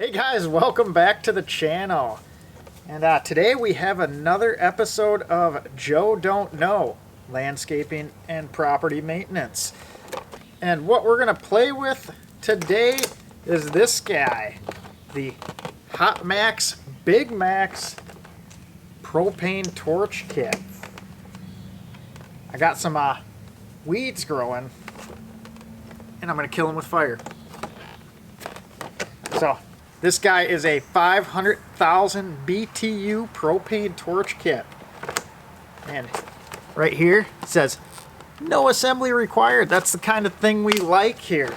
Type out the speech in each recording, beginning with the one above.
Hey guys, welcome back to the channel. And today we have another episode of Joe Don't Know, Landscaping and Property Maintenance. And what we're going to play with today is this guy, the Hot Max Big Max Propane Torch Kit. I got some weeds growing, and I'm going to kill them with fire. So, this guy is a 500,000 BTU propane torch kit. And right here it says, no assembly required. That's the kind of thing we like here.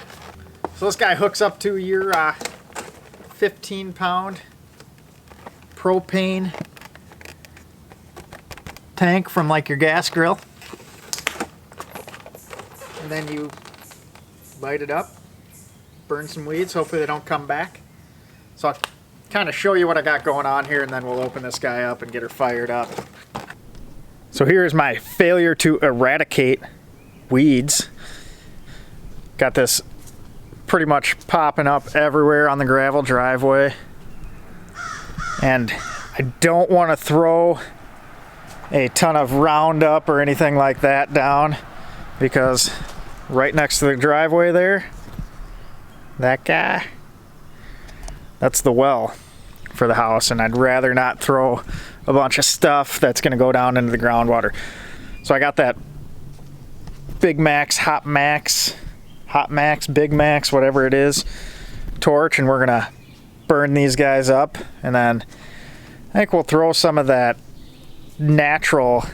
So this guy hooks up to your 15-pound propane tank from like your gas grill. And then you light it up, burn some weeds, hopefully they don't come back. So I'll kind of show you what I got going on here, and then we'll open this guy up and get her fired up. So here's my failure to eradicate weeds. Got this pretty much popping up everywhere on the gravel driveway. And I don't want to throw a ton of Roundup or anything like that down, because right next to the driveway there, that guy, that's the well for the house, and I'd rather not throw a bunch of stuff that's going to go down into the groundwater. So I got that Big Max, Hot Max, Big Max, whatever it is, torch, and we're going to burn these guys up, and then I think we'll throw some of that natural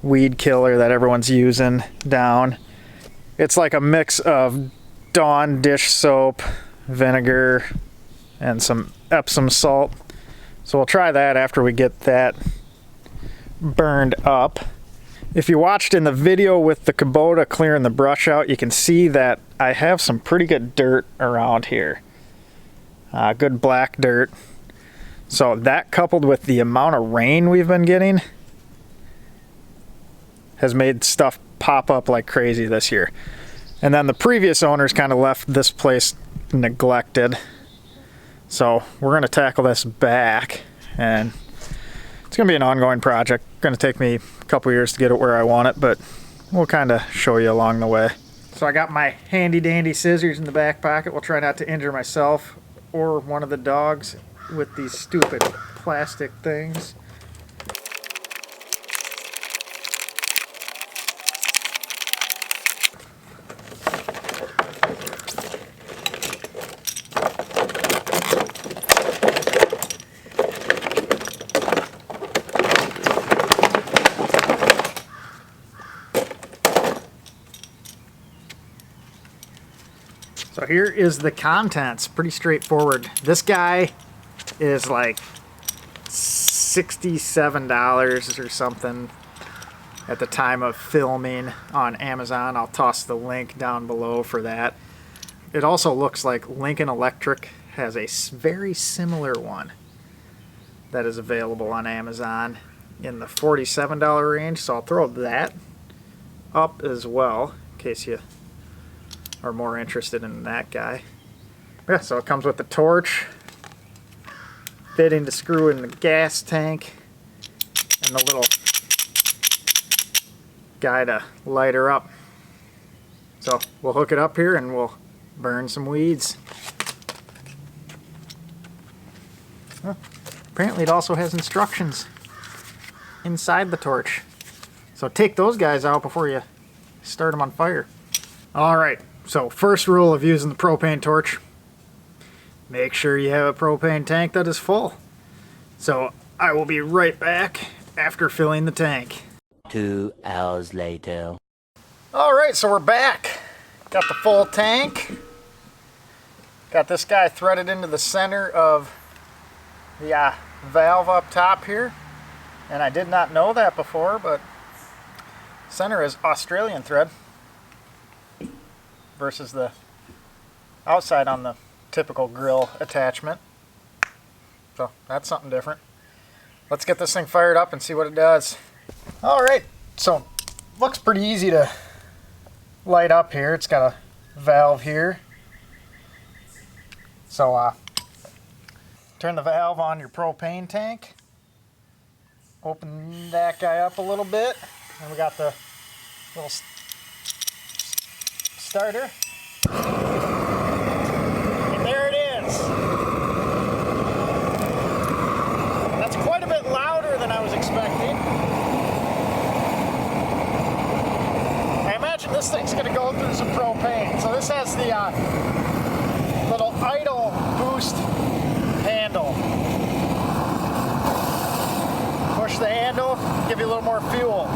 weed killer that everyone's using down. It's like a mix of Dawn dish soap, vinegar, and some Epsom salt. So we'll try that after we get that burned up. If you watched in the video with the Kubota clearing the brush out, you can see that I have some pretty good dirt around here. Good black dirt. So that, coupled with the amount of rain we've been getting, has made stuff pop up like crazy this year. And then the previous owners kind of left this place neglected. So we're going to tackle this back, and it's going to be an ongoing project. Going to take me a couple years to get it where I want it, but we'll kind of show you along the way. So I got my handy dandy scissors in the back pocket. We'll try not to injure myself or one of the dogs with these stupid plastic things. So here is the contents, pretty straightforward. This guy is like $67 or something at the time of filming on Amazon. I'll toss the link down below for that. It also looks like Lincoln Electric has a very similar one that is available on Amazon in the $47 range, so I'll throw that up as well in case you are more interested in that guy. Yeah, so it comes with the torch, fitting to screw in the gas tank, and the little guy to light her up. So we'll hook it up here and we'll burn some weeds. Well, apparently it also has instructions inside the torch. So take those guys out before you start them on fire. Alright, so first rule of using the propane torch: make sure you have a propane tank that is full. So I will be right back after filling the tank. 2 hours later. Alright, so we're back. Got the full tank. Got this guy threaded into the center of the valve up top here. And I did not know that before, but center is Australian thread versus the outside on the typical grill attachment. So that's something different. Let's get this thing fired up and see what it does. Alright, so looks pretty easy to light up here. It's got a valve here. So turn the valve on your propane tank. Open that guy up a little bit. And we got the little starter. And there it is. That's quite a bit louder than I was expecting. I imagine this thing's going to go through some propane. So this has the little idle boost handle. Push the handle, give you a little more fuel.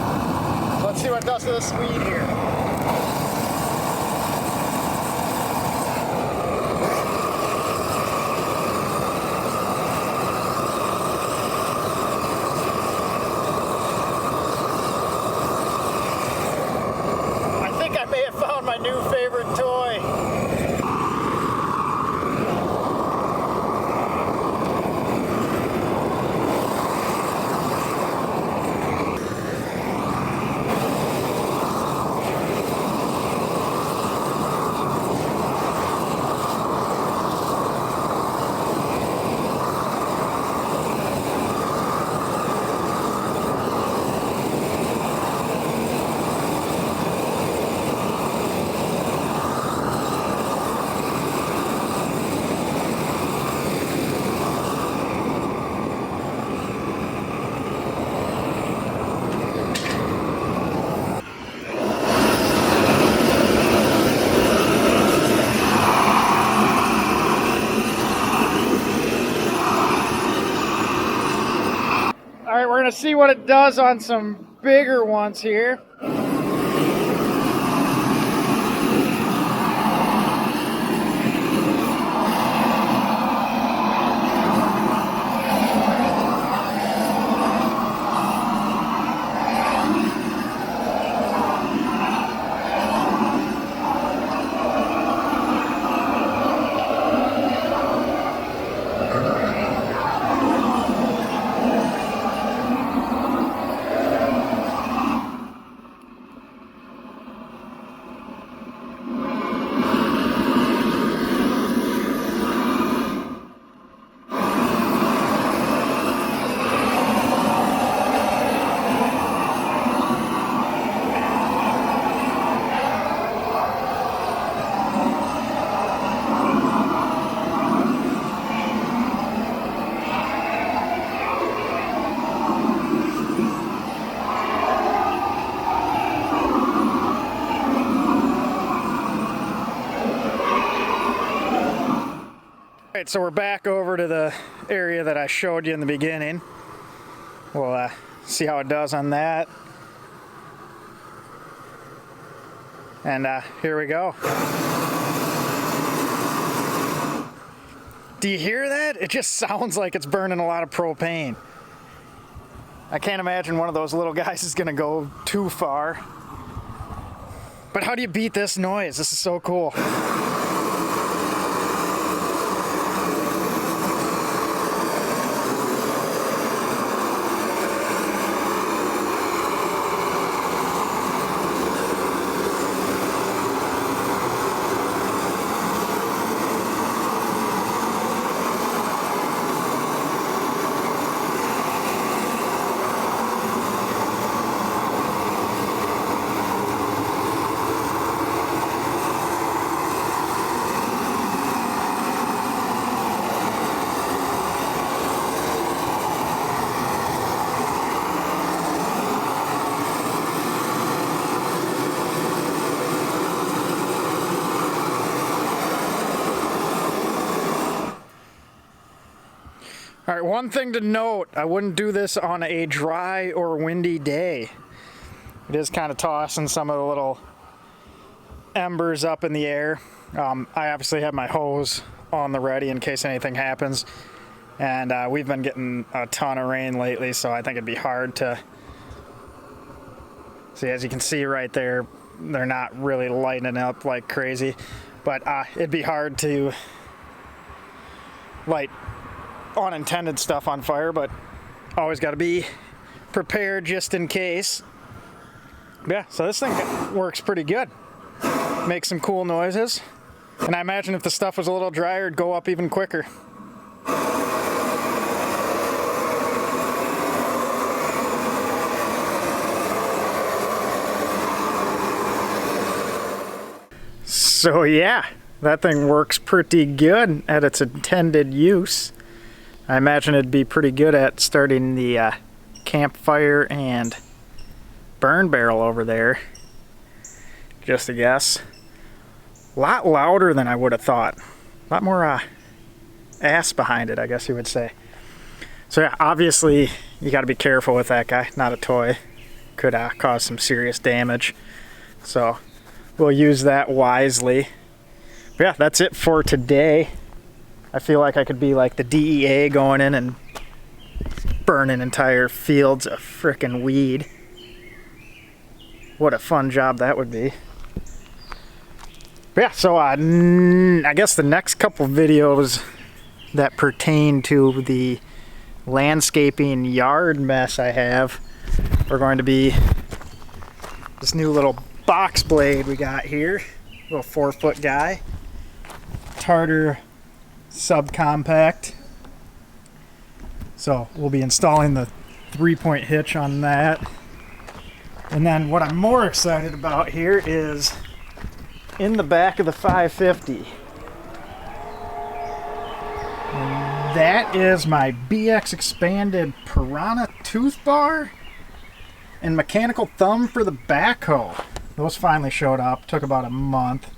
So let's see what it does to the speed here. I think I may have found my new favorite toy. All right, we're gonna see what it does on some bigger ones here. Alright, so we're back over to the area that I showed you in the beginning. We'll see how it does on that. And here we go. Do you hear that? It just sounds like it's burning a lot of propane. I can't imagine one of those little guys is gonna go too far. But how do you beat this noise? This is so cool. All right, one thing to note, I wouldn't do this on a dry or windy day. It is kind of tossing some of the little embers up in the air. I obviously have my hose on the ready in case anything happens. And we've been getting a ton of rain lately, so I think it'd be hard to... See, as you can see right there, they're not really lighting up like crazy. But it'd be hard to light unintended stuff on fire, but always got to be prepared just in case. Yeah, so this thing works pretty good. Makes some cool noises. And I imagine if the stuff was a little drier, it'd go up even quicker. So yeah, that thing works pretty good at its intended use. I imagine it'd be pretty good at starting the campfire and burn barrel over there. Just a guess. A lot louder than I would have thought. A lot more ass behind it, I guess you would say. So yeah, obviously you got to be careful with that guy. Not a toy. Could cause some serious damage. So we'll use that wisely. But yeah, that's it for today. I feel like I could be like the DEA going in and burning entire fields of frickin' weed. What a fun job that would be. But yeah, so I guess the next couple videos that pertain to the landscaping yard mess I have are going to be this new little box blade we got here. Little 4-foot guy. Tartar subcompact. So we'll be installing the 3-point hitch on that. And then what I'm more excited about here is in the back of the 550. And that is my BX expanded Piranha tooth bar and mechanical thumb for the backhoe. Those finally showed up. Took about a month.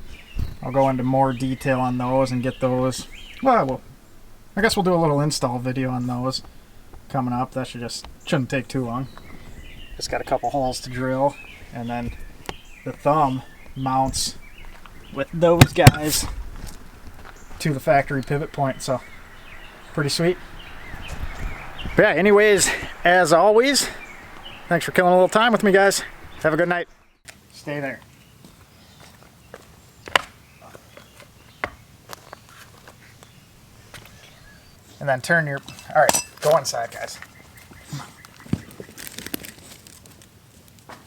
I'll go into more detail on those and get those. Well, I guess we'll do a little install video on those coming up. That shouldn't take too long. Just got a couple holes to drill, and then the thumb mounts with those guys to the factory pivot point. So pretty sweet. But yeah, anyways, as always, thanks for killing a little time with me, guys. Have a good night. Stay there. And then turn your... Alright, go inside, guys.